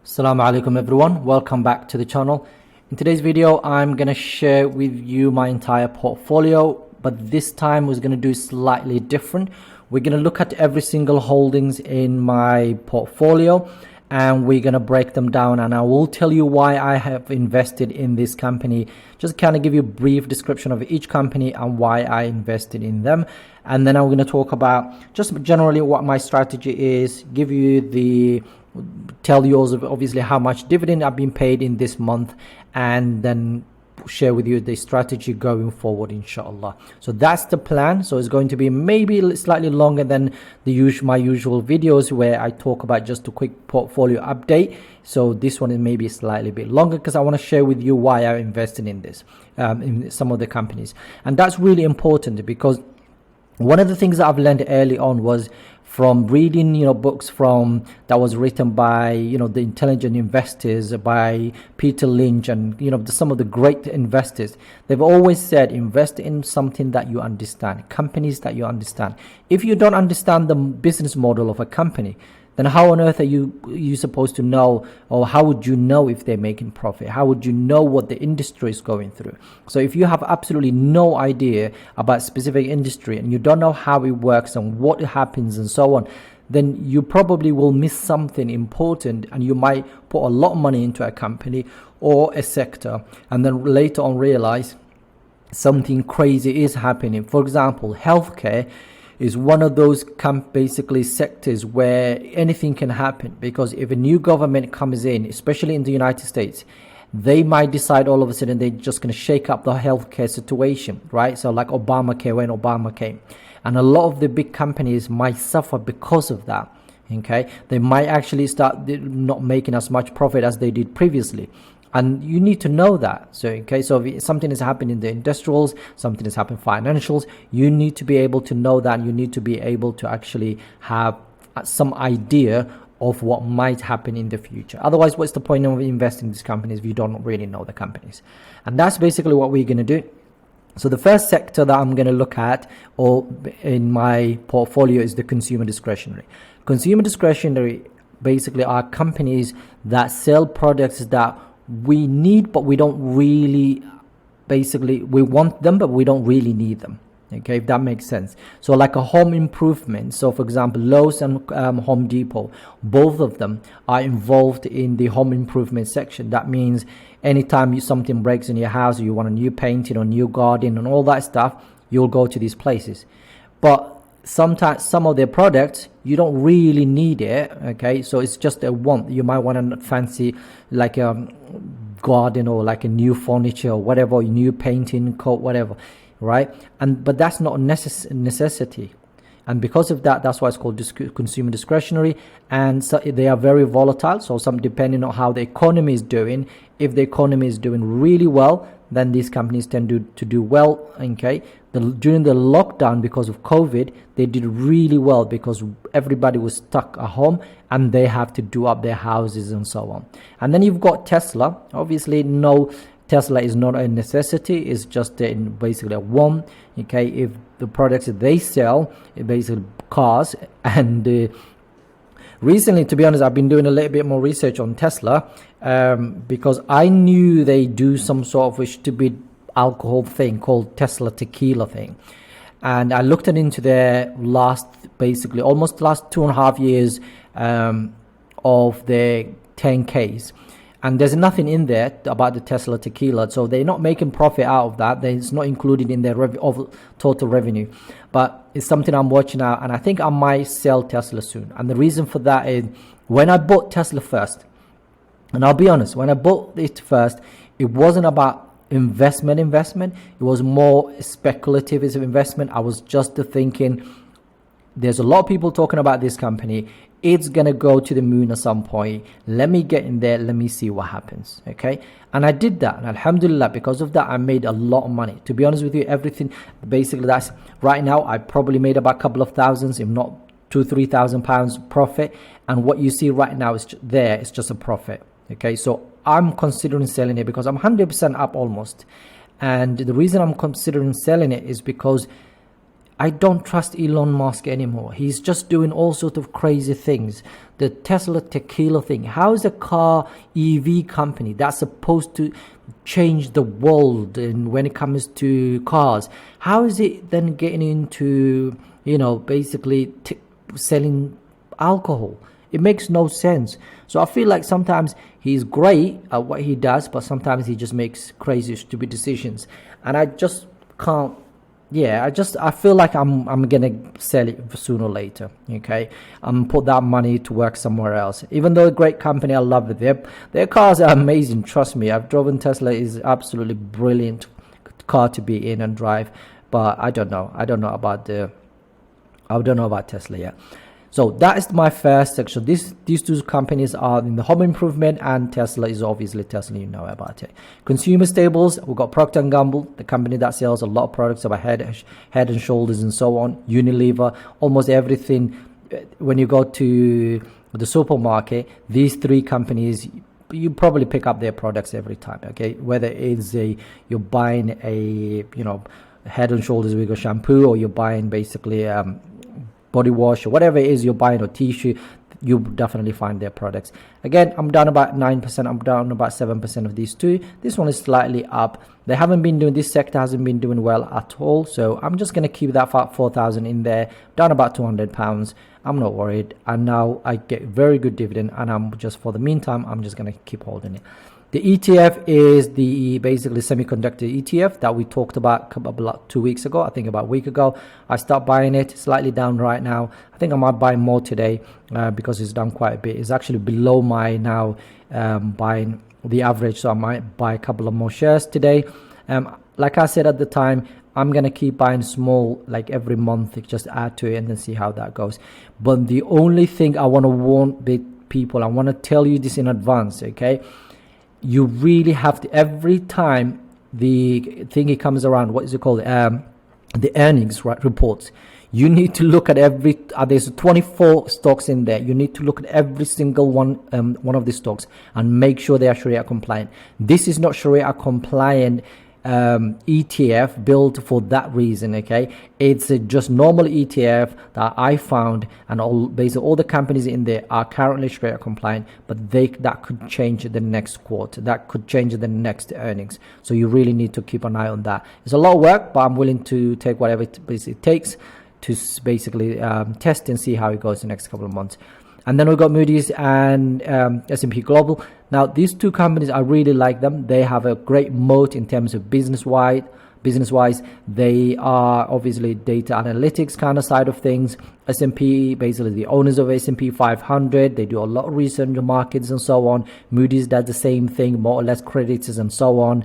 Assalamu Alaikum everyone, welcome back to the channel. In today's video I'm going to share with you my entire portfolio, but this time we're going to do slightly different. We're going to look at every single holdings in my portfolio and we're going to break them down, and I will tell you why I have invested in this company. Just kind of give you a brief description of each company and why I invested in them, and then I'm going to talk about just generally what my strategy is, tell you also obviously how much dividend I've been paid in this month, and then share with you the strategy going forward, inshallah. So that's the plan. So it's going to be maybe slightly longer than my usual videos where I talk about just a quick portfolio update. So this one is maybe slightly a bit longer because I want to share with you why I invested in this, in some of the companies. And that's really important because one of the things that I've learned early on was from reading, books that was written by, the intelligent investors, by Peter Lynch, and, some of the great investors. They've always said, invest in something that you understand, companies that you understand. If you don't understand the business model of a company, then how on earth are you supposed to know, or how would you know if they're making profit? How would you know what the industry is going through? So if you have absolutely no idea about specific industry and you don't know how it works and what happens and so on, then you probably will miss something important, and you might put a lot of money into a company or a sector and then later on realize something crazy is happening. For example, healthcare is one of those basically sectors where anything can happen, because if a new government comes in, especially in the United States, they might decide all of a sudden they're just going to shake up the healthcare situation, right? So like Obamacare, when Obama came, and a lot of the big companies might suffer because of that. Okay, they might actually start not making as much profit as they did previously. And you need to know that. So in case of something is happening in the industrials, something is happening in financials, you need to be able to know that. You need to be able to actually have some idea of what might happen in the future. Otherwise, what's the point of investing in these companies if you don't really know the companies? And that's basically what we're going to do. So the first sector that I'm going to look at or in my portfolio is the consumer discretionary. Consumer discretionary basically are companies that sell products that we need, but we don't really, we want them, but we don't really need them. Okay, if that makes sense. So like a home improvement. So for example, Lowe's and Home Depot, both of them are involved in the home improvement section. That means anytime something breaks in your house, or you want a new painting or new garden and all that stuff, you'll go to these places. But sometimes some of their products you don't really need it. Okay, so it's just a want. You might want a fancy like a garden or like a new furniture or whatever, new painting coat, whatever, right? But that's not a necessity, and because of that, that's why it's called consumer discretionary. And so they are very volatile, so some depending on how the economy is doing. If the economy is doing really well, then these companies tend to do well. Okay, during the lockdown, because of COVID, they did really well because everybody was stuck at home and they have to do up their houses and so on. And then you've got Tesla. Obviously, no, Tesla is not a necessity, it's just basically a want. Okay, if the products that they sell, basically cars. And recently, to be honest, I've been doing a little bit more research on Tesla because I knew they do some sort of stupid alcohol thing called Tesla tequila thing. And I looked into their almost last 2.5 years of their 10Ks. And there's nothing in there about the Tesla tequila. So they're not making profit out of that. It's not included in their total revenue. But it's something I'm watching out. And I think I might sell Tesla soon. And the reason for that is when I bought Tesla first, and I'll be honest, when I bought it first, it wasn't about investment. It was more speculative as an investment. I was just thinking, there's a lot of people talking about this company. It's going to go to the moon at some point. Let me get in there. Let me see what happens. Okay. And I did that. And alhamdulillah, because of that, I made a lot of money. To be honest with you, everything, basically that's right now, I probably made about a couple of thousands, if not £2,000-3,000 profit. And what you see right now is it's just a profit. Okay. So I'm considering selling it because I'm 100% up almost. And the reason I'm considering selling it is because I don't trust Elon Musk anymore. He's just doing all sorts of crazy things. The Tesla tequila thing. How is a car EV company that's supposed to change the world and when it comes to cars, how is it then getting into, basically selling alcohol? It makes no sense. So I feel like sometimes he's great at what he does, but sometimes he just makes crazy, stupid decisions. And I just can't. I feel like I'm gonna sell it sooner or later. Okay, put that money to work somewhere else. Even though a great company, I love it. Their cars are amazing. Trust me, I've driven Tesla. Is absolutely brilliant car to be in and drive. But I don't know about Tesla yet. So that is my first section. These two companies are in the home improvement, and Tesla is obviously Tesla, you know about it. Consumer staples, we've got Procter & Gamble, the company that sells a lot of products about head and shoulders and so on. Unilever, almost everything. When you go to the supermarket, these three companies, you probably pick up their products every time, okay? Whether it's you're buying a, head and shoulders with a shampoo, or you're buying basically body wash, or whatever it is you're buying, or tissue, you definitely find their products. Again, I'm down about 9%. I'm down about 7% of these two. This one is slightly up. This sector hasn't been doing well at all. So I'm just going to keep that 4,000 in there, down about £200. I'm not worried. And now I get very good dividend. And for the meantime, I'm just going to keep holding it. The ETF is the basically semiconductor ETF that we talked about 2 weeks ago. I think about a week ago. I stopped buying it, slightly down right now. I think I might buy more today because it's done quite a bit. It's actually below my now buying the average, so I might buy a couple of more shares today. Like I said at the time, I'm going to keep buying small, like every month, just add to it and then see how that goes. But the only thing I want to warn people, I want to tell you this in advance, okay? You really have to, every time the thingy comes around, what is it called? The earnings reports. You need to look at there's 24 stocks in there. You need to look at every single one of the stocks and make sure they are Sharia compliant. This is not Sharia compliant ETF built for that reason, okay? It's just normal ETF that I found, and basically all the companies in there are currently Sharia compliant, but that could change the next quarter, that could change the next earnings. So you really need to keep an eye on that. It's a lot of work, but I'm willing to take whatever it takes to basically test and see how it goes the next couple of months. And then we've got Moody's and S&P Global. Now, these two companies, I really like them. They have a great moat in terms of business-wise. They are obviously data analytics kind of side of things. S&P, basically the owners of S&P 500, they do a lot of research on the markets and so on. Moody's does the same thing, more or less credits and so on.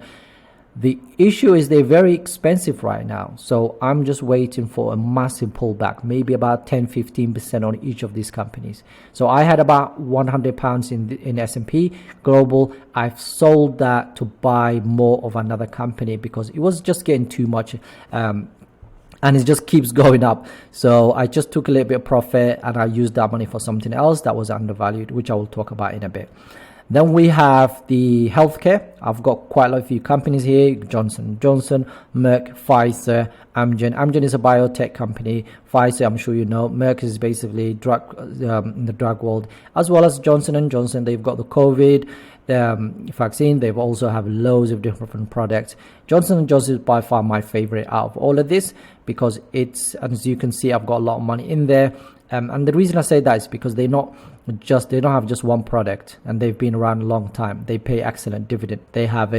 The issue is they're very expensive right now. So I'm just waiting for a massive pullback, maybe about 10-15% on each of these companies. So I had about £100 in S&P Global. I've sold that to buy more of another company because it was just getting too much. And it just keeps going up. So I just took a little bit of profit and I used that money for something else that was undervalued, which I will talk about in a bit. Then we have the healthcare. I've got quite a few companies here: Johnson & Johnson, Merck, Pfizer, Amgen. Amgen is a biotech company. Pfizer, I'm sure you know. Merck is basically in the drug world, as well as Johnson & Johnson. They've got the COVID vaccine. They also have loads of different products. Johnson & Johnson is by far my favorite out of all of this because as you can see, I've got a lot of money in there. And the reason I say that is because they don't have just one product, and they've been around a long time. They pay excellent dividend. They have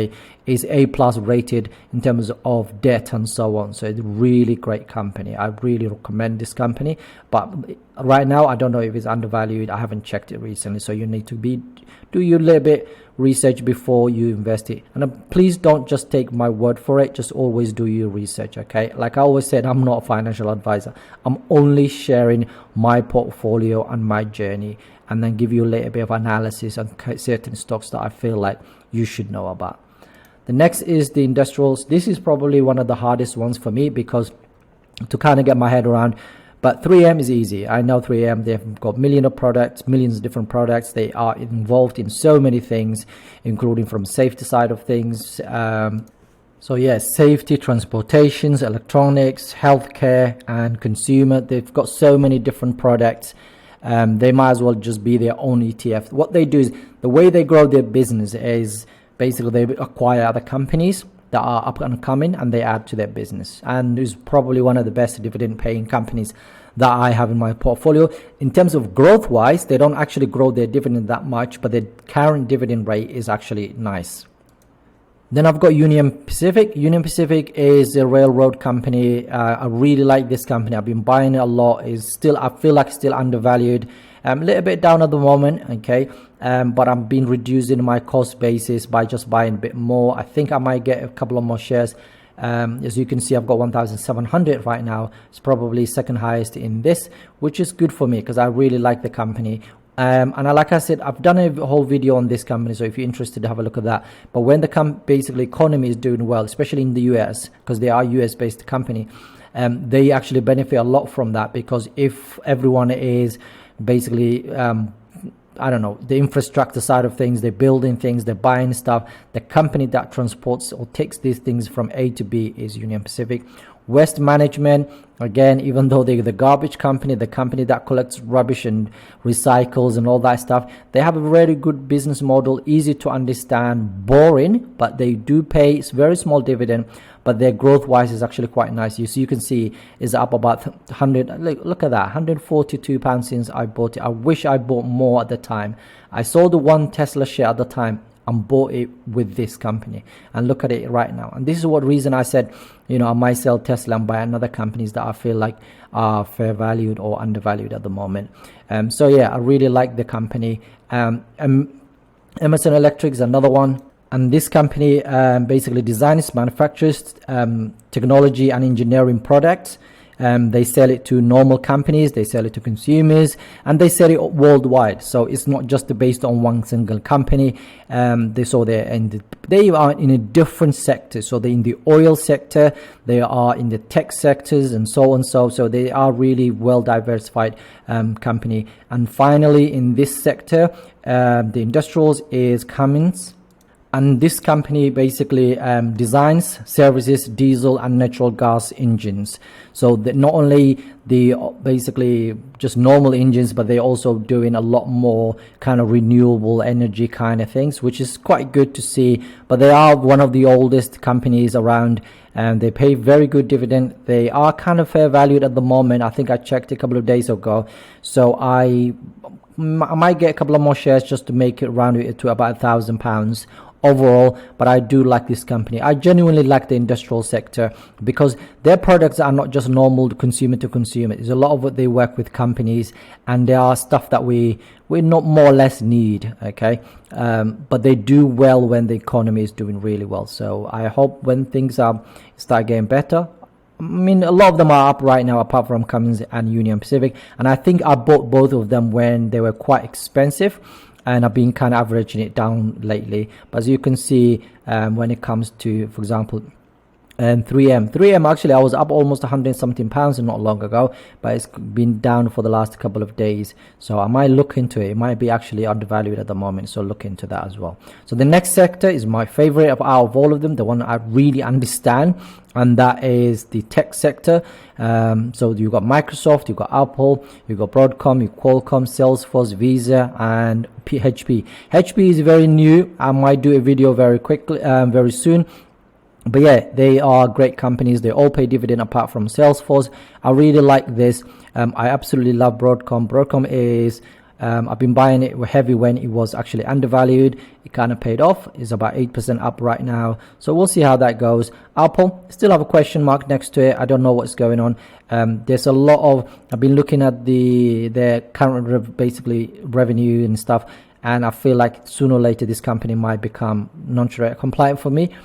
is A+ rated in terms of debt and so on. So it's a really great company. I really recommend this company. But right now, I don't know if it's undervalued. I haven't checked it recently. So you need to do your little bit research before you invest it. And please don't just take my word for it. Just always do your research, okay? Like I always said, I'm not a financial advisor. I'm only sharing my portfolio and my journey, and then give you a little bit of analysis on certain stocks that I feel like you should know about. The next is the industrials. This is probably one of the hardest ones for me because to kind of get my head around. But 3M is easy. I know 3M, they've got millions of different products. They are involved in so many things, including from safety side of things, So yes, safety, transportations, electronics, healthcare, and consumer. They've got so many different products. They might as well just be their own ETF. What they do is, the way they grow their business is basically they acquire other companies that are up and coming and they add to their business. And it's probably one of the best dividend paying companies that I have in my portfolio. In terms of growth wise, they don't actually grow their dividend that much, but their current dividend rate is actually nice. Then I've got Union Pacific. Union Pacific is a railroad company. I really like this company. I've been buying it a lot. I feel like still undervalued. A little bit down at the moment, okay. But I've been reducing my cost basis by just buying a bit more. I think I might get a couple of more shares. As you can see, I've got 1,700 right now. It's probably second highest in this, which is good for me because I really like the company. And like I said, I've done a whole video on this company, so if you're interested, have a look at that. But when the basically economy is doing well, especially in the US, because they are US based company, they actually benefit a lot from that, because if everyone is basically I don't know, the infrastructure side of things, they're building things, they're buying stuff, the company that transports or takes these things from A to B is Union Pacific. West Management, again, even though they're the garbage company, the company that collects rubbish and recycles and all that stuff, they have a very good business model, easy to understand, boring, but they do pay. It's very small dividend, but their growth wise is actually quite nice. You can see is up about 100. Look at that, £142 since I bought it. I wish I bought more at the time. I sold the one Tesla share at the time and bought it with this company, and look at it right now. And this is what reason I said, I might sell Tesla and buy another companies that I feel like are fair valued or undervalued at the moment. So yeah, I really like the company. Emerson Electric is another one, and this company basically designs, manufactures technology and engineering products. They sell it to normal companies, they sell it to consumers, and they sell it worldwide. So it's not just based on one single company. They are in a different sector. So they're in the oil sector, they are in the tech sectors, and so on. So they are really well diversified company. And finally, in this sector, the industrials is Cummins. And this company basically designs, services diesel and natural gas engines. So that not only the basically just normal engines, but they're also doing a lot more kind of renewable energy kind of things, which is quite good to see. But they are one of the oldest companies around, and they pay very good dividend. They are kind of fair valued at the moment. I think I checked a couple of days ago. So I might get a couple of more shares just to make it round it to about £1,000 overall. But I do like this company. I genuinely like the industrial sector because their products are not just normal consumer to consumer. There's a lot of what they work with companies, and there are stuff that we not more or less need, okay. But they do well when the economy is doing really well. So I hope when things start getting better. I mean, a lot of them are up right now, apart from Cummins and Union Pacific, and I think I bought both of them when they were quite expensive, and I've been kind of averaging it down lately. But as you can see, when it comes to, for example, 3M actually, I was up almost 100 something pounds not long ago, but it's been down for the last couple of days. So I might look into it. It might be actually undervalued at the moment, so look into that as well. So the next sector is my favorite out of all of them, the one I really understand, and that is the tech sector. So you've got Microsoft, you've got Apple, you've got Broadcom, you've got Qualcomm, Salesforce, Visa, and HP. HP is very new. I might do a video very quickly, very soon. But yeah, they are great companies. They all pay dividend apart from Salesforce. I really like this. I absolutely love Broadcom. Broadcom is, I've been buying it heavy when it was actually undervalued. It kind of paid off. It's about 8% up right now. So we'll see how that goes. Apple, still have a question mark next to it. I don't know what's going on. There's a lot of, I've been looking at their current basically revenue and stuff, and I feel like sooner or later this company might become non-Sharia compliant for me.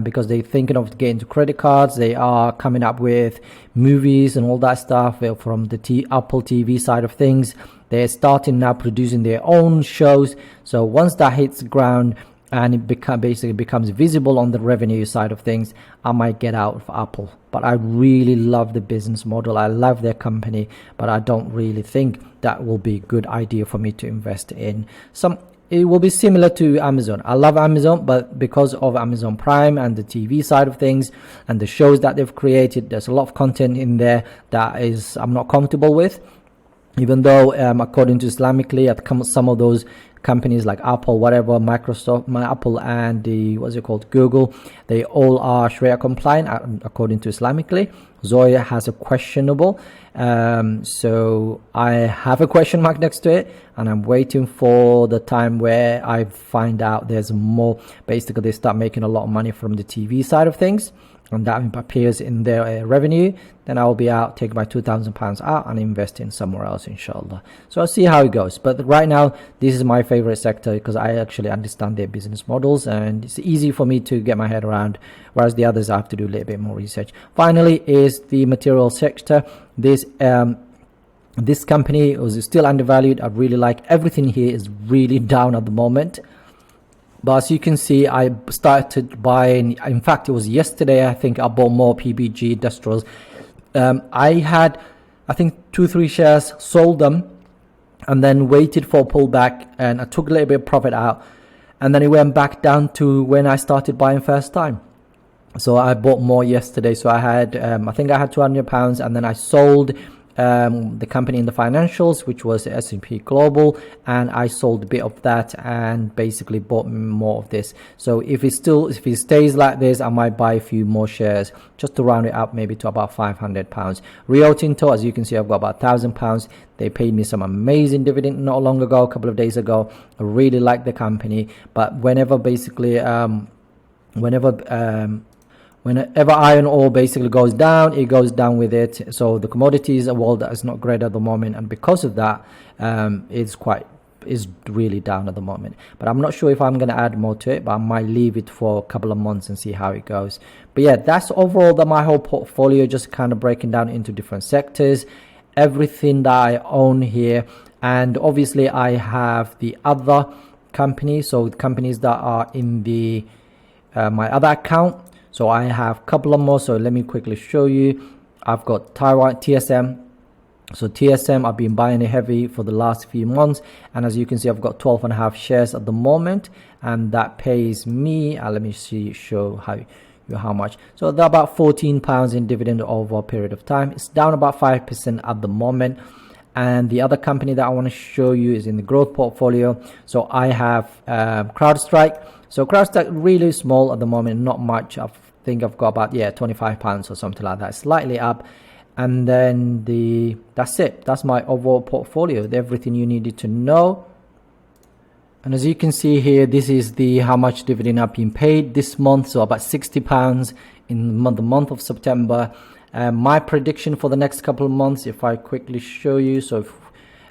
Because they're thinking of getting into credit cards. They are coming up with movies and all that stuff from the Apple TV side of things. They're starting now producing their own shows. So once that hits the ground and it basically becomes visible on the revenue side of things, I might get out of Apple. But I really love the business model. I love their company, but I don't really think that will be a good idea for me to invest in. it will be similar to Amazon. I love Amazon, but because of Amazon Prime and the TV side of things and the shows that they've created, there's a lot of content in there that is I'm not comfortable with. Even though according to Islamically, some of those companies like Apple, whatever, Microsoft, Apple and the what's it called, Google, they all are Sharia compliant according to Islamically. Zoya has a questionable, so I have a question mark next to it, and I'm waiting for the time where I find out there's more. Basically, they start making a lot of money from the TV side of things, and that appears in their revenue. Then I'll be out, take my £2,000 out and invest in somewhere else, inshallah. So I'll see how it goes. But right now, this is my favorite sector because I actually understand their business models and it's easy for me to get my head around, whereas the others I have to do a little bit more research. Finally is the material sector. This company is still undervalued. I really like everything here is really down at the moment. But as you can see, I started buying, in fact, it was yesterday, I think I bought more PBG Industrials. I had, I think, 2-3 shares, sold them, and then waited for a pullback, and I took a little bit of profit out, and then it went back down to when I started buying first time. So I bought more yesterday. So I had, I think I had £200, and then I sold the company in the financials, which was S&P Global, and I sold a bit of that and basically bought more of this. So if it stays like this, I might buy a few more shares just to round it up, maybe to about £500. Rio Tinto, as you can see, I've got about £1,000. They paid me some amazing dividend not long ago, a couple of days ago. I really like the company, but whenever iron ore basically goes down, it goes down with it. So the commodities world is not great at the moment, and because of that, it's really down at the moment. But I'm not sure if I'm going to add more to it, but I might leave it for a couple of months and see how it goes. But yeah, that's overall my whole portfolio, just kind of breaking down into different sectors, everything that I own here. And obviously I have the other companies, so the companies that are in the my other account. So I have a couple of more. So let me quickly show you. I've got Taiwan TSM. So TSM, I've been buying it heavy for the last few months. And as you can see, I've got 12.5 shares at the moment. And that pays me, let me show how much. So they're about £14 in dividend over a period of time. It's down about 5% at the moment. And the other company that I want to show you is in the growth portfolio. So I have CrowdStrike. So CrowdStrike really small at the moment, not much. I think I've got about £25 or something like that, slightly up. And then that's it. That's my overall portfolio, everything you needed to know. And as you can see here, this is how much dividend I've been paid this month. So about £60 in the month of September. My prediction for the next couple of months, if I quickly show you. So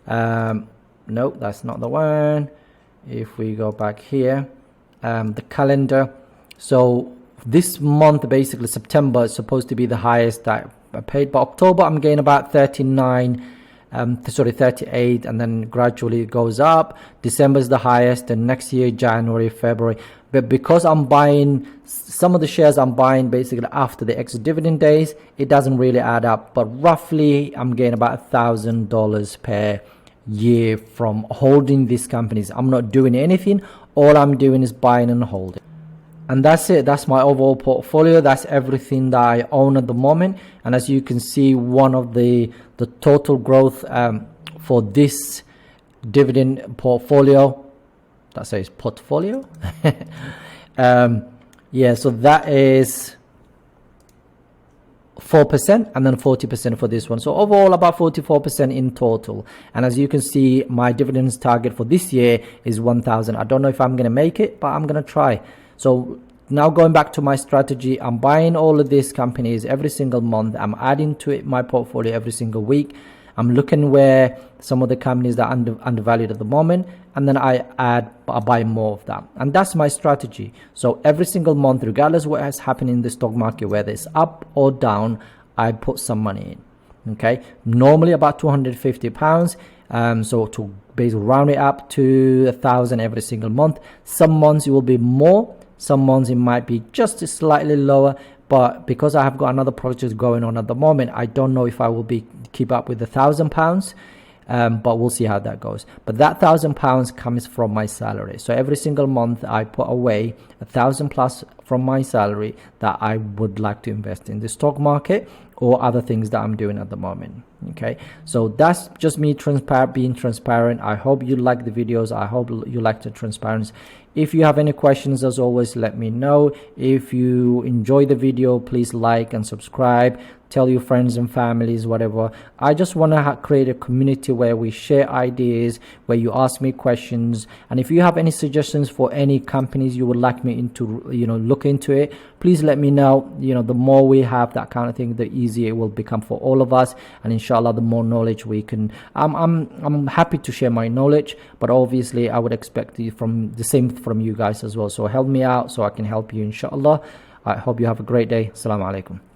no, that's not the one. If we go back here, the calendar. So this month, basically September, is supposed to be the highest that I paid, but October I'm getting about 38, and then gradually it goes up. December is the highest, and next year January, February. But because I'm buying some of the shares, I'm buying basically after the exit dividend days, it doesn't really add up, but roughly I'm getting about $1,000 per year from holding these companies. I'm not doing anything. All I'm doing is buying and holding. And that's it. That's my overall portfolio. That's everything that I own at the moment. And as you can see, one of the total growth for this dividend portfolio, that says portfolio. Yeah, so that is 4% and then 40% for this one. So overall about 44% in total. And as you can see, my dividends target for this year is 1,000. I don't know if I'm going to make it, but I'm going to try. So now going back to my strategy, I'm buying all of these companies every single month. I'm adding to it my portfolio every single week. I'm looking where some of the companies that are undervalued at the moment, and then I buy more of that. And that's my strategy. So every single month, regardless of what has happened in the stock market, whether it's up or down, I put some money in. Okay, normally about £250. So to basically round it up to 1,000 every single month. Some months it will be more. Some months it might be just slightly lower. But because I have got another project going on at the moment, I don't know if I will keep up with £1,000. but we'll see how that goes. But that £1,000 comes from my salary. So every single month I put away 1,000 plus from my salary that I would like to invest in the stock market or other things that I'm doing at the moment. Okay, so that's just me being transparent. I hope you like the videos. I hope you like the transparency. If you have any questions, as always, let me know. If you enjoy the video, please like and subscribe. Tell your friends and families, whatever. I just want to create a community where we share ideas, where you ask me questions. And if you have any suggestions for any companies you would like me to look into it, please let me know. The more we have that kind of thing, the easier it will become for all of us. And inshallah, the more knowledge we can. I'm happy to share my knowledge, but obviously I would expect the same from you guys as well. So help me out so I can help you, inshallah. I hope you have a great day. Assalamu Alaikum.